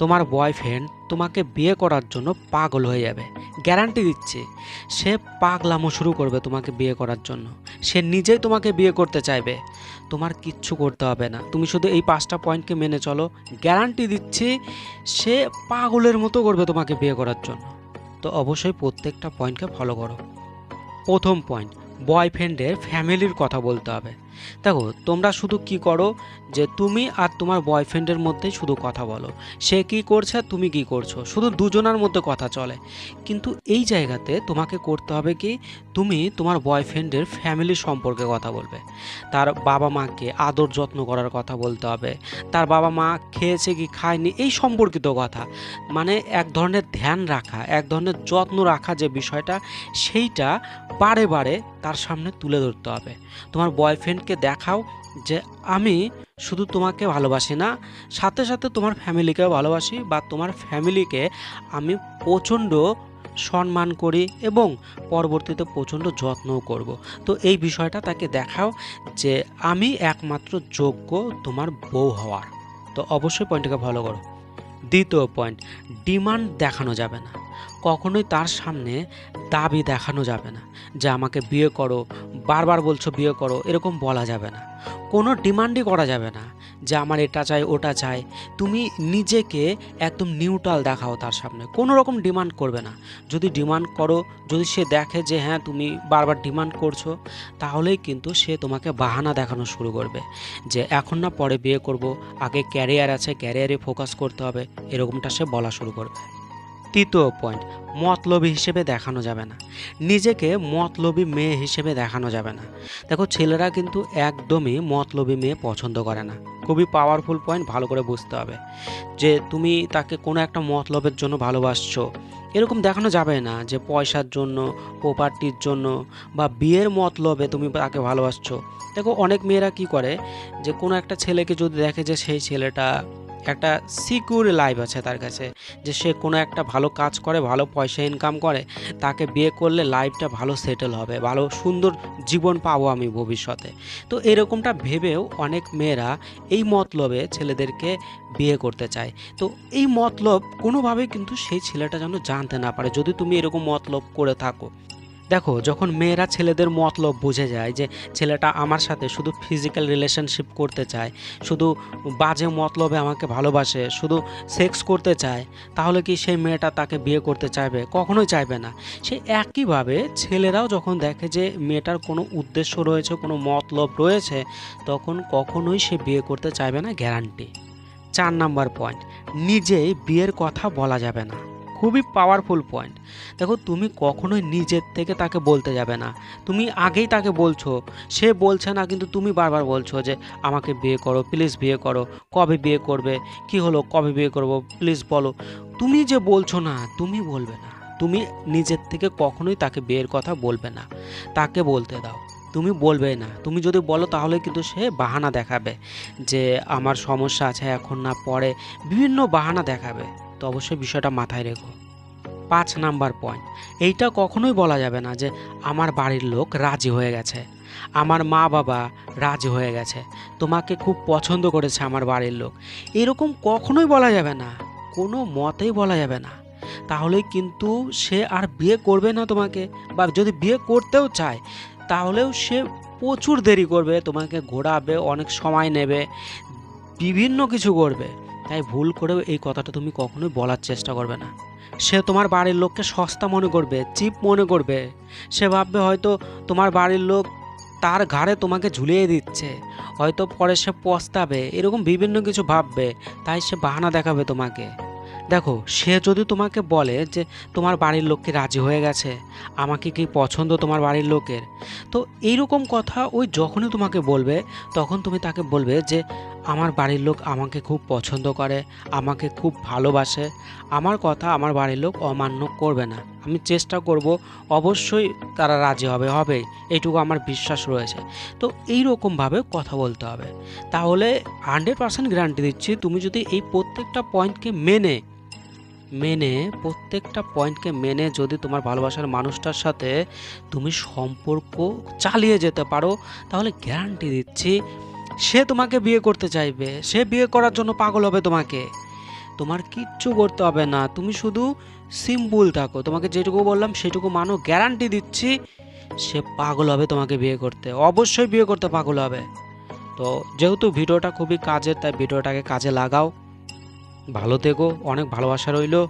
তোমার বয়ফ্রেন্ড তোমাকে বিয়ে করার জন্য পাগল হয়ে যাবে, গ্যারান্টি দিচ্ছি। সে পাগলামো শুরু করবে তোমাকে বিয়ে করার জন্য, সে নিজেই তোমাকে বিয়ে করতে চাইবে। তোমার কিচ্ছু করতে হবে না, তুমি শুধু এই 5টা পয়েন্টকে মেনে চলো, গ্যারান্টি দিচ্ছি সে পাগলের মতো করবে তোমাকে বিয়ে করার জন্য। তো অবশ্যই প্রত্যেকটা পয়েন্টকে ফলো করো। প্রথম পয়েন্ট, বয়ফ্রেন্ডের ফ্যামিলির কথা বলতে হবে। দেখো, তোমরা শুধু কি করো যে তুমি আর তোমার বয়ফ্রেন্ডের মধ্যেই শুধু কথা বলো, সে কি করছে আর তুমি কি করছো, শুধু দুজনের মধ্যে কথা চলে। কিন্তু এই জায়গাতে তোমাকে করতে হবে কি, তুমি তোমার বয়ফ্রেন্ডের ফ্যামিলি সম্পর্কে কথা বলবে। তার বাবা মাকে আদর যত্ন করার কথা বলতে হবে, তার বাবা মা খেয়েছে কি খায়নি এই সম্পর্কিত কথা। মানে এক ধরনের ধ্যান রাখা, এক ধরনের যত্ন রাখা যে বিষয়টা, সেইটা বারে বারে তার সামনে তুলে ধরতে হবে। তোমার বয়ফ্রেন্ডকে দেখাও যে আমি শুধু তোমাকে ভালোবাসি না, সাথে সাথে তোমার ফ্যামিলিকেও ভালোবাসি, বা তোমার ফ্যামিলিকে আমি প্রচণ্ড সম্মান করি এবং পরবর্তীতে প্রচণ্ড যত্নও করব। তো এই বিষয়টা তাকে দেখাও যে আমি একমাত্র যোগ্য তোমার বউ হওয়ার। তো অবশ্যই পয়েন্টটাকে ফলো করো। দ্বিতীয় পয়েন্ট, ডিমান্ড দেখানো যাবে না। কখনোই তার সামনে দাবি দেখানো যাবে না যে আমাকে বিয়ে করো, বারবার বলছো বিয়ে করো, এরকম বলা যাবে না। কোনো ডিমান্ডই করা যাবে না যে আমার এটা চাই ওটা চাই। তুমি নিজেকে একদম নিউট্রাল দেখাও তার সামনে, কোনো রকম ডিমান্ড করবে না। যদি ডিমান্ড করো, যদি সে দেখে যে হ্যাঁ তুমি বারবার ডিমান্ড করছো, তাহলেই কিন্তু সে তোমাকে বাহানা দেখানো শুরু করবে যে এখন না পরে বিয়ে করব, আগে ক্যারিয়ার আছে, ক্যারিয়ারে ফোকাস করতে হবে, এরকমটা সে বলা শুরু করবে। তৃতীয় পয়েন্ট, মতলবী হিসেবে দেখানো যাবে না। নিজেকে মতলবী মেয়ে হিসেবে দেখানো যাবে না। দেখো, ছেলেরা কিন্তু একদমই মতলবী মেয়ে পছন্দ করে না। খুবই পাওয়ারফুল পয়েন্ট, ভালো করে বুঝতে হবে যে তুমি তাকে কোনো একটা মতলবের জন্য ভালোবাসছো, এরকম দেখানো যাবে না যে পয়সার জন্য, প্রপার্টির জন্য বা বিয়ের মতলবে তুমি তাকে ভালোবাসছো। দেখো, অনেক মেয়েরা কি করে যে কোনো একটা ছেলেকে যদি দেখে যে সেই ছেলেটা একটা সিকিউর লাইফ আছে তার কাছে, যে সে কোনো একটা ভালো কাজ করে, ভালো পয়সা ইনকাম করে, তাকে বিয়ে করলে লাইফটা ভালো সেটেল হবে, ভালো সুন্দর জীবন পাবো আমি ভবিষ্যতে। তো এরকমটা ভেবেও অনেক মেয়েরা এই মতলবে ছেলেদেরকে বিয়ে করতে চায়। তো এই মতলব কোনোভাবেই কিন্তু সেই ছেলেটা যেন জানতে না পারে যদি তুমি এরকম মতলব করে থাকো। দেখো, যখন মেয়েরা ছেলেদের মতলব বুঝে যায় যে ছেলেটা আমার সাথে শুধু ফিজিক্যাল রিলেশনশিপ করতে চায়, শুধু বাজে মতলবে আমাকে ভালোবাসে, শুধু সেক্স করতে চায়, তাহলে কি সেই মেয়েটা তাকে বিয়ে করতে চাইবে? কখনোই চাইবে না। সে একইভাবে ছেলেরাও যখন দেখে যে মেয়েটার কোনো উদ্দেশ্য রয়েছে, কোনো মতলব রয়েছে, তখন কখনোই সে বিয়ে করতে চাইবে না, গ্যারান্টি। 4 নাম্বার পয়েন্ট, নিজেই বিয়ের কথা বলা যাবে না। খুবই পাওয়ারফুল পয়েন্ট। দেখো, তুমি কখনোই নিজের থেকে তাকে বলতে যাবে না। তুমি আগেই তাকে বলছো, সে বলছে না, কিন্তু তুমি বারবার বলছো যে আমাকে বিয়ে করো, প্লিজ বিয়ে করো, কবে বিয়ে করবে, কি হলো, কবে বিয়ে করবো, প্লিজ বলো। তুমি যে বলছো না, তুমি বলবে না। তুমি নিজের থেকে কখনোই তাকে বিয়ের কথা বলবে না, তাকে বলতে দাও। তুমি বলবে না, তুমি যদি বলো তাহলে কিন্তু সে বাহানা দেখাবে যে আমার সমস্যা আছে, এখন না পরে, বিভিন্ন বাহানা দেখাবে। তো অবশ্যই বিষয়টা মাথায় রেখো। 5 নাম্বার পয়েন্ট, এইটা কখনোই বলা যাবে না যে আমার বাড়ির লোক রাজি হয়ে গেছে, আমার মা বাবা রাজি হয়ে গেছে, তোমাকে খুব পছন্দ করেছে আমার বাড়ির লোক। এরকম কখনোই বলা যাবে না, কোনো মতেই বলা যাবে না। তাহলেই কিন্তু সে আর বিয়ে করবে না তোমাকে, বা যদি বিয়ে করতেও চায় তাহলেও সে প্রচুর দেরি করবে, তোমাকে ঘোরাবে, অনেক সময় নেবে, বিভিন্ন কিছু করবে। তাই ভুল করেও এই কথাটা তুমি কখনোই বলার চেষ্টা করবে না। সে তোমার বাড়ির লোককে সস্তা মনে করবে, চিপ মনে করবে। সে ভাববে হয়তো তোমার বাড়ির লোক তার ঘাড়ে তোমাকে ঝুলিয়ে দিচ্ছে, হয়তো পরে সে পস্তাবে, এরকম বিভিন্ন কিছু ভাববে। তাই সে বাহানা দেখাবে তোমাকে। দেখো, সে যদি তোমাকে বলে যে তোমার বাড়ির লোক কি রাজি হয়ে গেছে, আমাকে কি পছন্দ তোমার বাড়ির লোকের, তো এইরকম কথা ওই যখনই তোমাকে বলবে, তখন তুমি তাকে বলবে যে আমার বাড়ির লোক আমাকে খুব পছন্দ করে, আমাকে খুব ভালোবাসে, আমার কথা আমার বাড়ির লোক অমান্য করবে না, আমি চেষ্টা করব, অবশ্যই তারা রাজি হবে, এইটুকু আমার বিশ্বাস রয়েছে। তো এইরকমভাবে কথা বলতে হবে। তাহলে 100% গ্যারান্টি দিচ্ছি, তুমি যদি এই প্রত্যেকটা পয়েন্টকে মেনে মেনে প্রত্যেকটা পয়েন্টকে মেনে যদি তোমার ভালোবাসার মানুষটার সাথে তুমি সম্পর্ক চালিয়ে যেতে পারো, তাহলে গ্যারান্টি দিচ্ছি সে তোমাকে বিয়ে করতে চাইবে, সে বিয়ে করার জন্য পাগল হবে তোমাকে। তোমার কিচ্ছু করতে হবে না, তুমি শুধু সিম্পল থাকো, তোমাকে যেটুকু বললাম সেটুকু মানো, গ্যারান্টি দিচ্ছি সে পাগল হবে তোমাকে বিয়ে করতে, অবশ্যই বিয়ে করতে পাগল হবে। তো যেহেতু ভিডিওটা খুবই কাজের, তাই ভিডিওটাকে কাজে লাগাও। ভালো থেকো, অনেক ভালোবাসা রইলো।